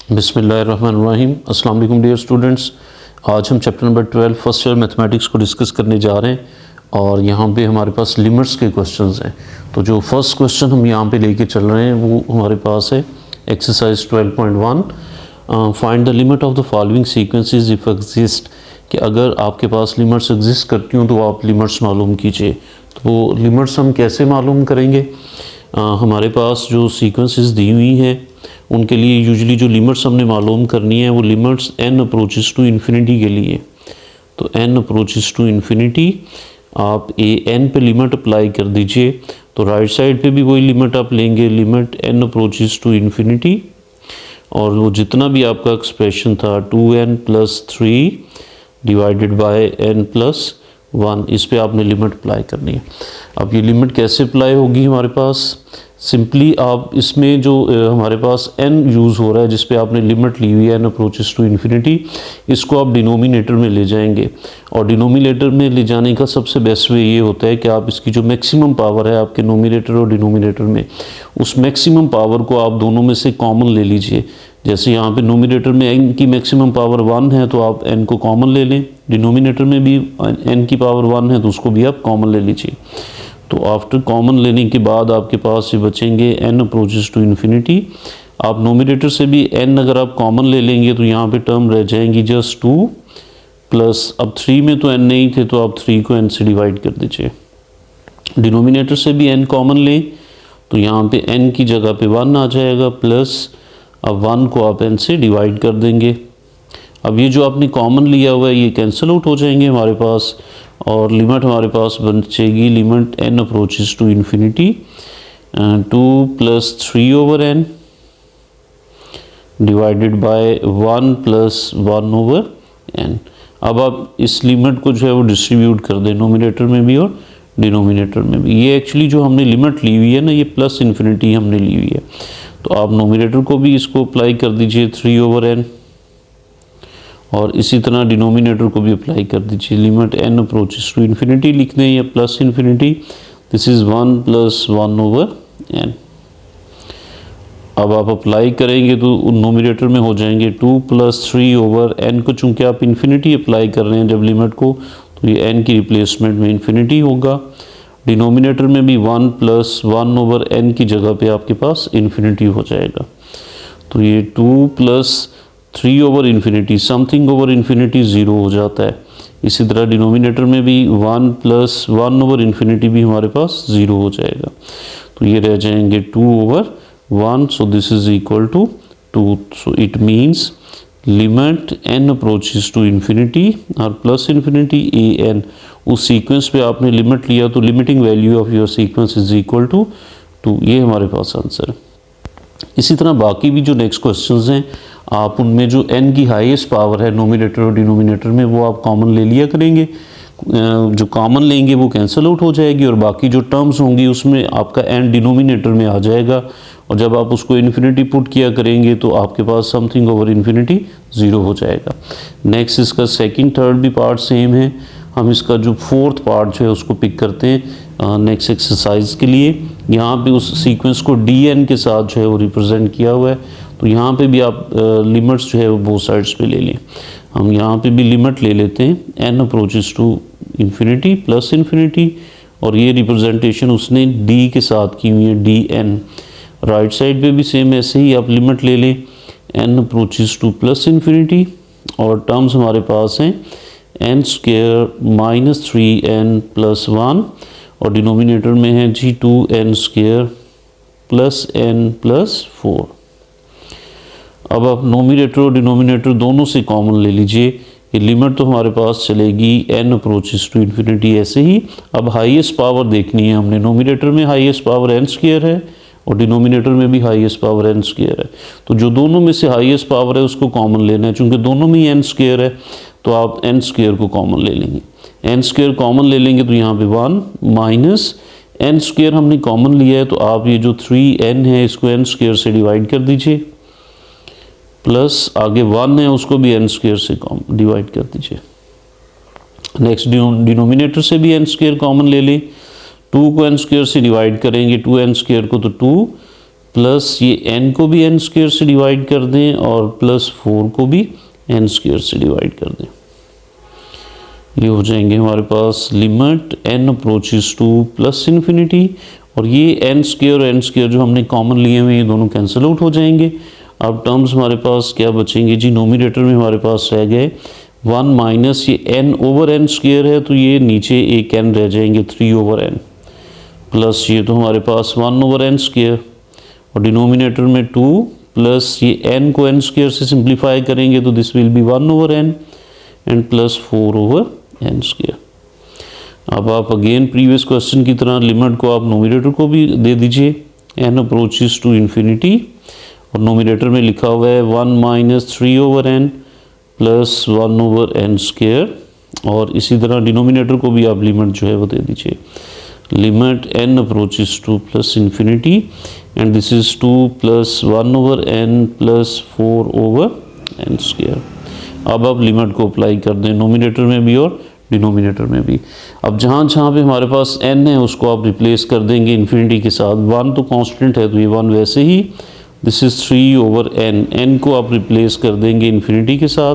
बिस्मिल्लाहिर्रहमानिर्रहीम। अस्सलाम वालेकुम डियर स्टूडेंट्स। आज हम chapter number 12 first year mathematics को डिस्कस करने जा रहे हैं और यहाँ पे हमारे पास लिमिट्स के क्वेश्चंस हैं। तो जो फर्स्ट क्वेश्चन हम यहाँ पे लेके चल रहे हैं वो हमारे पास है exercise 12.1, find the limit of the following sequences if exist. कि अगर आपके पास लिमिट्स एग्जिस्ट करती हूँ तो आप लिमिट्स मालूम कीजिए। तो लिमिट्स हम कैसे मालूम करेंगे? हमारे पास जो सीक्वेंसेस दी हुई हैं उनके लिए यूजुअली जो लिमिट्स हमने मालूम करनी है वो limits n approaches to infinity के लिए। तो n अप्रोचेस टू इन्फिनिटी आप n पे लिमिट अप्लाई कर दीजिए। तो राइट साइड पे भी वही लिमिट आप लेंगे, limit n approaches to infinity, और वो जितना भी आपका एक्सप्रेशन था 2n + 3 डिवाइडेड बाय n + 1, इस पे आपने लिमिट अप्लाई करनी है। अब ये लिमिट कैसे अप्लाई होगी हमारे पास? सिंपली आप इसमें जो हमारे पास n यूज़ हो रहा है जिस पे आपने लिमिट ली हुई है n अप्रोचेस टू इन्फिनिटी, इसको आप डिनोमिनेटर में ले जाएंगे। और डिनोमिनेटर में ले जाने का सबसे बेस्ट वे ये होता है कि आप इसकी जो मैक्सिमम पावर है आपके नोमिनेटर और डिनोमिनेटर में, उस मैक्सिमम पावर को आप दोनों में से कॉमन ले लीजिए। जैसे यहाँ पे नोमिनेटर में n की मैक्सिमम पावर 1 है तो आप n को कॉमन ले लें, डिनोमिनेटर में भी n की पावर 1 है तो उसको भी आप कॉमन ले लीजिए। तो आफ्टर कॉमन लेने के बाद आपके पास ये बचेंगे n अप्रोचेस टू इन्फिनिटी। आप नोमिनेटर से भी n अगर आप कॉमन ले लेंगे तो यहाँ पे टर्म रह जाएंगी जस्ट 2 प्लस, अब 3 में तो n नहीं थे तो आप 3 को n से डिवाइड कर दीजिए। डिनोमिनेटर से भी n कॉमन लें तो यहाँ पे n की जगह पे 1 आ जाएगा, प्लस अब 1 को आप n से डिवाइड कर देंगे। अब ये जो आपने कॉमन लिया हुआ है ये कैंसिल आउट हो जाएंगे हमारे पास, और लिमिट हमारे पास बचेगी limit n approaches to infinity 2 + 3/n divided by 1 + 1/n। अब आप इस लिमिट को जो है वो डिस्ट्रीब्यूट कर दें नोमिनेटर में भी और डिनोमिनेटर में भी। ये एक्चुअली जो हमने लिमिट ली हुई है ना, ये प्लस इन्फिनिटी हमने ली हुई है, तो आप नोमिनेटर को भी इसको अप्लाई कर दीजिए 3/n, और इसी तरह डिनोमिनेटर को भी अप्लाई कर दीजिए। Limit n approaches to infinity लिख दें या plus infinity, this is 1 + 1/n। अब आप अप्लाई करेंगे तो नोमिनेटर में हो जाएंगे 2 + 3/n को, चूँकि आप इन्फिनिटी अप्लाई कर रहे हैं जब लिमिट को, तो ये n की रिप्लेसमेंट में इन्फिनिटी होगा। डिनोमिनेटर में भी 1 + 1/n की जगह पे आपके पास इन्फिनिटी हो जाएगा। तो ये 2 + 3/∞, समथिंग ओवर इन्फिनिटी 0 हो जाता है। इसी तरह डिनोमिनेटर में भी 1 + 1/∞ भी हमारे पास 0 हो जाएगा। तो ये रह जाएंगे 2/1, so this is equal to 2। So it means limit n approaches to infinity और प्लस इन्फिनिटी an, उस सीक्वेंस पे आपने लिमिट लिया तो limiting value of your sequence is equal to 2। ये हमारे पास आंसर है। इसी तरह बाकी भी जो नेक्स्ट क्वेश्चंस हैं आप उनमें जो n की हाईएस्ट पावर है नोमिनेटर और डिनोमिनेटर में वो आप कॉमन ले लिया करेंगे। जो कॉमन लेंगे वो कैंसिल आउट हो जाएगी और बाकी जो टर्म्स होंगी उसमें आपका n डिनोमिनेटर में आ जाएगा, और जब आप उसको इन्फिनिटी पुट किया करेंगे तो आपके पास समथिंग ओवर इन्फिनिटी 0 हो जाएगा। नेक्स्ट इसका सेकंड थर्ड भी पार्ट सेम है। हम इसका जो फोर्थ पार्ट जो है उसको पिक करते हैं नेक्स्ट एक्सरसाइज के लिए। यहाँ पे उस सीक्वेंस को dn के साथ जो है वो रिप्रेजेंट किया हुआ है, तो यहाँ पे भी आप लिमिट्स जो है वो बोथ साइड्स पे ले लें। हम यहाँ पे भी लिमिट ले लेते हैं n approaches to infinity plus infinity, और ये रिप्रेजेंटेशन उसने d के साथ की हुई है dn। राइट साइड पे भी सेम ऐसे ही आप लिमिट ले लें n approaches to plus infinity, और टर्म्स हमारे पास हैं n² - 3n + 1, और डिनोमिनेटर में है जी 2n² + n + 4। अब आप नोमिनेटर और डिनोमिनेटर दोनों से कॉमन ले लीजिए। ये लिमिट तो हमारे पास चलेगी n अप्रोचेस टू इन्फिनिटी ऐसे ही। अब हाईएस्ट पावर देखनी है हमने, नोमिनेटर में हाईएस्ट पावर n² है और डिनोमिनेटर में भी हाईएस्ट पावर n² है, तो जो दोनों में से हाईएस्ट पावर है उसको कॉमन लेना है। चूँकि दोनों में ही n² है तो आप n² को कॉमन ले लेंगे। n² कॉमन ले लेंगे तो यहाँ पे 1 - n² हमने कॉमन लिया है, तो आप ये जो 3n है इसको n² से डिवाइड कर दीजिए, प्लस आगे 1 है उसको भी n² से डिवाइड कर दीजिए। नेक्स्ट डिनोमिनेटर से भी n² कॉमन ले लें, 2 को n² से डिवाइड करेंगे 2n² को, तो 2 प्लस ये n को भी n स्क्वायर से डिवाइड कर दें और प्लस 4 को भी n स्क्वायर से डिवाइड कर दें। ये हो जाएंगे हमारे पास limit n approaches to plus infinity, और ये n स्क्वायर और n स्क्वायर जो हमने कॉमन लिए हुए हैं ये दोनों कैंसिल आउट हो जाएंगे। अब टर्म्स हमारे पास क्या बचेंगे जी, नोमिनेटर में हमारे पास रह गए 1 माइनस ये n ओवर n स्क्वायर है तो ये नीचे एक n रह जाएंगे 3 ओवर n, प्लस ये तो हमारे पास 1 ओवर n स्क्वायर, और डिनोमिनेटर में 2 प्लस ये n को n स्क्वायर से सिंप्लीफाई करेंगे तो this will be 1 over n and plus 4 over n square. अब आप अगेन प्रीवियस क्वेश्चन की तरह लिमिट को आप नोमिनेटर को भी दे दीजिए n अप्रोचेस टू इन्फिनिटी, और नोमिनेटर में लिखा हुआ है 1 minus 3 over n plus 1 over n square, और इसी तरह डिनोमिनेटर को भी आप लिमिट जो है वो दे दीजिए, limit n approaches to plus infinity and this is 2 plus 1 over n plus 4 over n square. अब आप लिमिट को अप्लाई कर दें नोमिनेटर में भी और डिनोमिनेटर में भी। अब जहाँ जहाँ पे हमारे पास n है उसको आप रिप्लेस कर देंगे इन्फिनिटी के साथ, 1 तो कांस्टेंट है तो ये 1 वैसे ही, दिस इज 3 ओवर n को आप रिप्लेस कर देंगे इन्फिनिटी के साथ,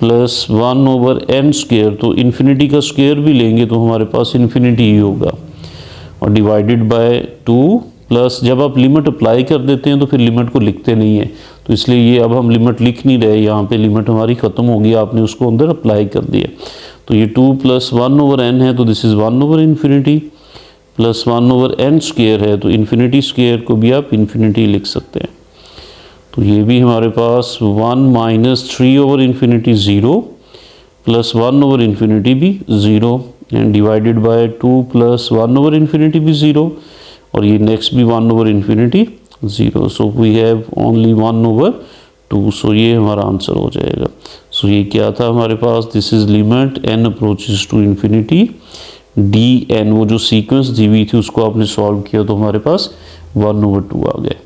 प्लस 1 ओवर n स्क्वायर, तो इन्फिनिटी का स्क्वायर भी लेंगे तो हमारे पास इन्फिनिटी ही होगा, और डिवाइडेड बाय 2, प्लस जब आप लिमिट अप्लाई कर देते हैं तो फिर लिमिट को लिखते नहीं है, तो इसलिए ये अब हम लिमिट लिख नहीं रहे, यहाँ पे लिमिट हमारी ख़त्म होगी, आपने उसको अंदर अप्लाई कर दिया। तो ये 2 प्लस 1 ओवर n है तो this is 1 over infinity, plus 1 over n square है तो इन्फिनिटी स्क्वायर को भी आप इन्फिनिटी लिख सकते हैं। तो ये भी हमारे पास 1 minus 3 over infinity 0 plus 1 over infinity भी 0 and divided by 2 plus 1 over infinity भी 0, और ये नेक्स्ट भी 1 over infinity 0, so we have only 1 over 2, सो ये हमारा आंसर हो जाएगा। सो ये क्या था हमारे पास, this is limit n approaches to infinity dn, वो जो सीक्वेंस दी हुई थी उसको आपने सॉल्व किया तो हमारे पास 1 ओवर 2 आ गया।